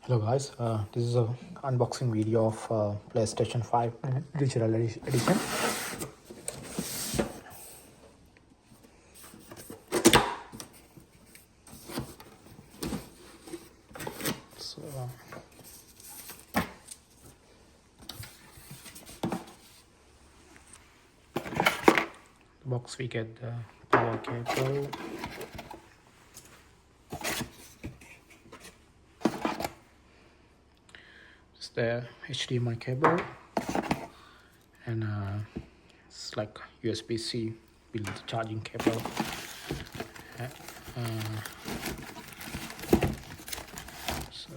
Hello guys, this is a unboxing video of PlayStation 5 digital edition. So, the box we get the power cable, it's the HDMI cable, and it's like USB-C with the charging cable. So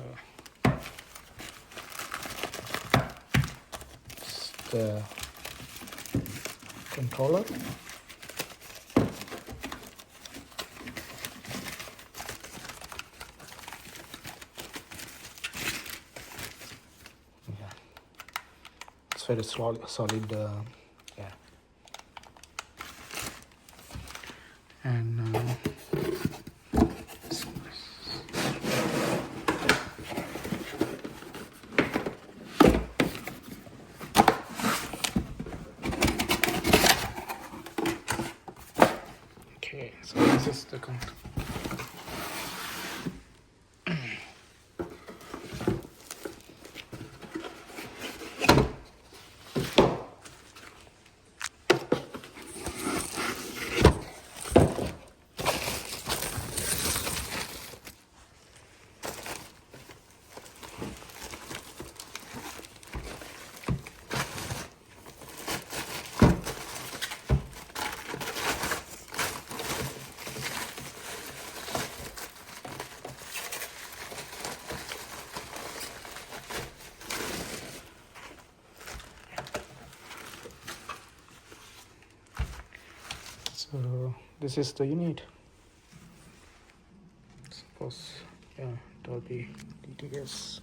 it's the controller. Yeah, it's very solid. Yeah, and okay, so this is the controller. So this is the unit. Suppose, yeah, Dolby DTS.